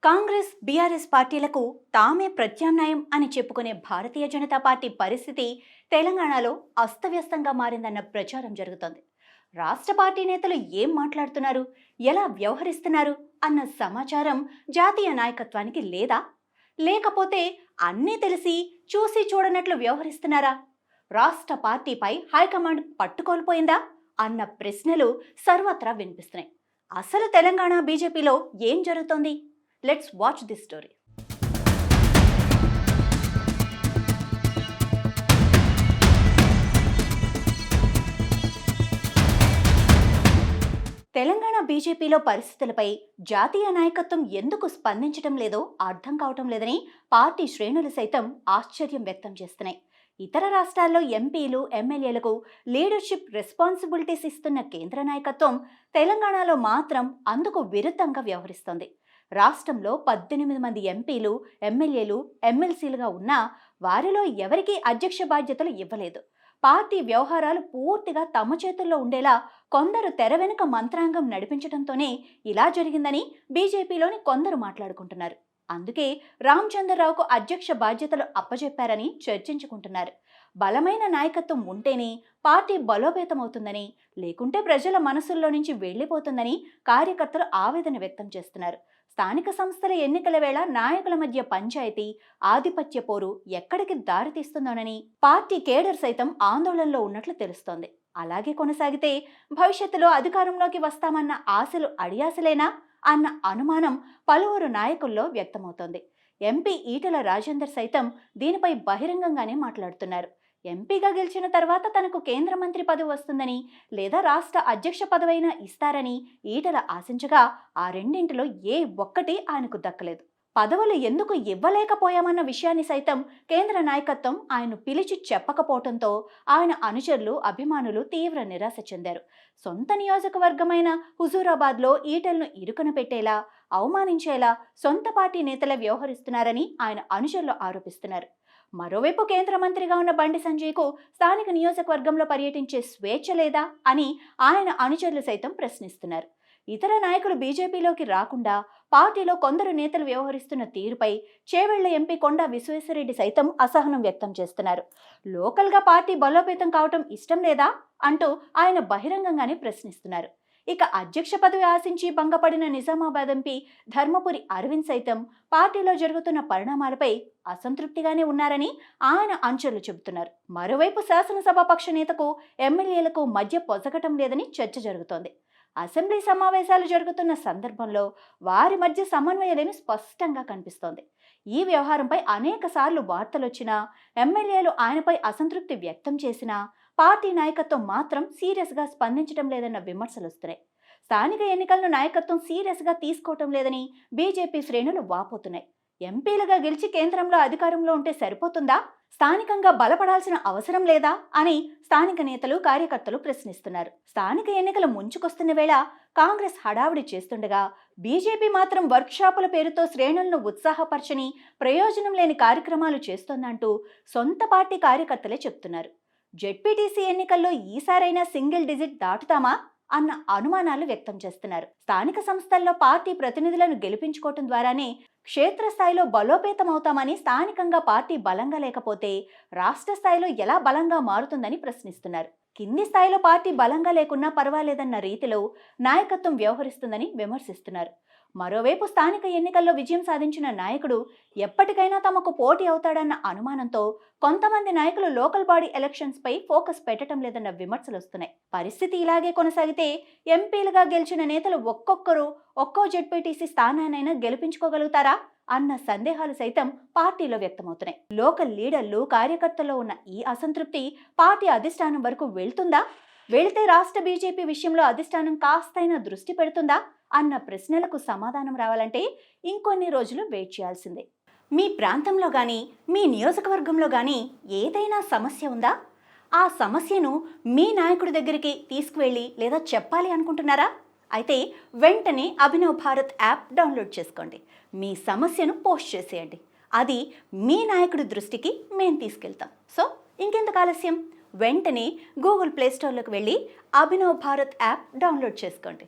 Congress BRS పార్టీలకు తామే ప్రత్యామ్నాయం అని చెప్పుకునే భారతీయ జనతా పార్టీ పరిస్థితి తెలంగాణలో అస్తవ్యస్తంగా మారిందన్న ప్రచారం జరుగుతోంది. రాష్ట్ర పార్టీ నేతలు ఏం మాట్లాడుతున్నారు, ఎలా వ్యవహరిస్తున్నారు అన్న సమాచారం జాతీయ నాయకత్వానికి లేదా? లేకపోతే అన్నీ తెలిసి చూసి చూడనట్లు వ్యవహరిస్తున్నారా? రాష్ట్ర పార్టీపై హైకమాండ్ పట్టుకోల్పోయిందా అన్న ప్రశ్నలు సర్వత్రా వినిపిస్తున్నాయి. అసలు తెలంగాణ బీజేపీలో ఏం జరుగుతోంది? Let's watch this story. Telangana బీజేపీలో పరిస్థితులపై జాతీయ నాయకత్వం ఎందుకు స్పందించడం లేదో అర్థం కావటం లేదని పార్టీ శ్రేణులు సైతం ఆశ్చర్యం వ్యక్తం చేస్తున్నాయి. ఇతర రాష్ట్రాల్లో ఎంపీలు, ఎమ్మెల్యేలకు లీడర్షిప్ రెస్పాన్సిబిలిటీస్ ఇస్తున్న కేంద్ర నాయకత్వం తెలంగాణలో మాత్రం అందుకు విరుద్ధంగా వ్యవహరిస్తోంది. రాష్ట్రంలో 18 మంది ఎంపీలు, ఎమ్మెల్యేలు, ఎమ్మెల్సీలుగా ఉన్నా వారిలో ఎవరికీ అధ్యక్ష బాధ్యతలు ఇవ్వలేదు. పార్టీ వ్యవహారాలు పూర్తిగా తమ చేతుల్లో ఉండేలా కొందరు తెర వెనుక మంత్రాంగం నడిపించడంతోనే ఇలా జరిగిందని బీజేపీలోని కొందరు మాట్లాడుకుంటున్నారు. అందుకే రామచంద్రరావుకు అధ్యక్ష బాధ్యతలు అప్పజెప్పారని చర్చించుకుంటున్నారు. బలమైన నాయకత్వం ఉంటేనే పార్టీ బలోపేతమవుతుందని, లేకుంటే ప్రజల మనసుల్లో నుంచి వెళ్లిపోతుందని కార్యకర్తలు ఆవేదన వ్యక్తం చేస్తున్నారు. స్థానిక సంస్థల ఎన్నికల వేళ నాయకుల మధ్య పంచాయతీ, ఆధిపత్య పోరు ఎక్కడికి దారితీస్తుందోనని పార్టీ కేడర్ సైతం ఆందోళనలో ఉన్నట్లు తెలుస్తోంది. అలాగే కొనసాగితే భవిష్యత్తులో అధికారంలోకి వస్తామన్న ఆశలు అడియాసలేనా అన్న అనుమానం పలువురు నాయకుల్లో వ్యక్తమవుతోంది. ఎంపీ ఈటెల రాజేందర్ సైతం దీనిపై బహిరంగంగానే మాట్లాడుతున్నారు. ఎంపీగా గెలిచిన తర్వాత తనకు కేంద్ర మంత్రి పదవి వస్తుందని, లేదా రాష్ట్ర అధ్యక్ష పదవైనా ఇస్తారని ఈటెల ఆశించగా ఆ రెండింటిలో ఏ ఒక్కటి ఆయనకు దక్కలేదు. పదవులు ఎందుకు ఇవ్వలేకపోయామన్న విషయాన్ని సైతం కేంద్ర నాయకత్వం ఆయన్ను పిలిచి చెప్పకపోవడంతో ఆయన అనుచరులు, అభిమానులు తీవ్ర నిరాశ చెందారు. సొంత నియోజకవర్గమైన హుజూరాబాద్లో ఈటెలను ఇరుకున పెట్టేలా, అవమానించేలా సొంత పార్టీ నేతలే వ్యవహరిస్తున్నారని ఆయన అనుచరులు ఆరోపిస్తున్నారు. మరోవైపు కేంద్ర మంత్రిగా ఉన్న బండి సంజయ్కు స్థానిక నియోజకవర్గంలో పర్యటించే స్వేచ్ఛ లేదా అని ఆయన అనుచరులు సైతం ప్రశ్నిస్తున్నారు. ఇతర నాయకులు బీజేపీలోకి రాకుండా పార్టీలో కొందరు నేతలు వ్యవహరిస్తున్న తీరుపై చేవెళ్ల ఎంపీ కొండా విశ్వేశ్వరరెడ్డి సైతం అసహనం వ్యక్తం చేస్తున్నారు. లోకల్గా పార్టీ బలోపేతం కావటం ఇష్టం లేదా అంటూ ఆయన బహిరంగంగానే ప్రశ్నిస్తున్నారు. ఇక అధ్యక్ష పదవి ఆశించి భంగపడిన నిజామాబాద్ ఎంపీ ధర్మపురి అరవింద్ సైతం పార్టీలో జరుగుతున్న పరిణామాలపై అసంతృప్తిగానే ఉన్నారని ఆయన అనుచరులు చెబుతున్నారు. మరోవైపు శాసనసభాపక్ష నేతకు ఎమ్మెల్యేలకు మధ్య పొసగటం లేదని చర్చ జరుగుతోంది. అసెంబ్లీ సమావేశాలు జరుగుతున్న సందర్భంలో వారి మధ్య సమన్వయలేమి స్పష్టంగా కనిపిస్తోంది. ఈ వ్యవహారంపై అనేక సార్లు వార్తలొచ్చినా, ఎమ్మెల్యేలు ఆయనపై అసంతృప్తి వ్యక్తం చేసినా పార్టీ నాయకత్వం మాత్రం సీరియస్గా స్పందించడం లేదన్న విమర్శలు వస్తున్నాయి. స్థానిక ఎన్నికలను నాయకత్వం సీరియస్గా తీసుకోవటం లేదని బీజేపీ శ్రేణులు వాపోతున్నాయి. ఎంపీలుగా గెలిచి కేంద్రంలో అధికారంలో ఉంటే సరిపోతుందా? స్థానికంగా బలపడాల్సిన అవసరం లేదా అని స్థానిక నేతలు, కార్యకర్తలు ప్రశ్నిస్తున్నారు. స్థానిక ఎన్నికలు ముంచుకొస్తున్న వేళ కాంగ్రెస్ హడావుడి చేస్తుండగా బీజేపీ మాత్రం వర్క్షాపుల పేరుతో శ్రేణులను ఉత్సాహపరచని, ప్రయోజనం లేని కార్యక్రమాలు చేస్తోందంటూ సొంత పార్టీ కార్యకర్తలే చెప్తున్నారు. జెడ్పీటీసీ ఎన్నికల్లో ఈసారైనా సింగిల్ డిజిట్ దాటుతామా అన్న అనుమానాలు వ్యక్తం చేస్తున్నారు. స్థానిక సంస్థల్లో పార్టీ ప్రతినిధులను గెలిపించుకోవటం ద్వారానే క్షేత్రస్థాయిలో బలోపేతమవుతామని, స్థానికంగా పార్టీ బలంగా లేకపోతే రాష్ట్ర స్థాయిలో ఎలా బలంగా మారుతుందని ప్రశ్నిస్తున్నారు. కింది స్థాయిలో పార్టీ బలంగా లేకున్నా పర్వాలేదన్న రీతిలో నాయకత్వం వ్యవహరిస్తుందని విమర్శిస్తున్నారు. మరోవైపు స్థానిక ఎన్నికల్లో విజయం సాధించిన నాయకుడు ఎప్పటికైనా తమకు పోటీ అవుతాడన్న అనుమానంతో కొంతమంది నాయకులు లోకల్ బాడీ ఎలక్షన్స్ పై ఫోకస్ పెట్టడం లేదన్న విమర్శలు వస్తున్నాయి. పరిస్థితి ఇలాగే కొనసాగితే ఎంపీలుగా గెలిచిన నేతలు ఒక్కొక్కరు ఒక్కో జెడ్పీటీసీ స్థానాన్నైనా గెలిపించుకోగలుగుతారా అన్న సందేహాలు సైతం పార్టీలో వ్యక్తమవుతున్నాయి. లోకల్ లీడర్లు, కార్యకర్తల్లో ఉన్న ఈ అసంతృప్తి పార్టీ అధిష్టానం వరకు వెళ్తుందా? వెళితే రాష్ట్ర బీజేపీ విషయంలో అధిష్టానం కాస్తైనా దృష్టి పెడుతుందా అన్న ప్రశ్నలకు సమాధానం రావాలంటే ఇంకొన్ని రోజులు వెయిట్ చేయాల్సిందే. మీ ప్రాంతంలో కానీ, మీ నియోజకవర్గంలో కానీ ఏదైనా సమస్య ఉందా? ఆ సమస్యను మీ నాయకుడి దగ్గరికి తీసుకువెళ్ళి లేదా చెప్పాలి అనుకుంటున్నారా? అయితే వెంటనే అభినవ్ భారత్ యాప్ డౌన్లోడ్ చేసుకోండి. మీ సమస్యను పోస్ట్ చేసేయండి. అది మీ నాయకుడి దృష్టికి మేము తీసుకెళ్తాం. సో ఇంకెందుకు ఆలస్యం? వెంటనే గూగుల్ ప్లే స్టోర్లోకి వెళ్ళి అభినవ్ భారత్ యాప్ డౌన్లోడ్ చేసుకోండి.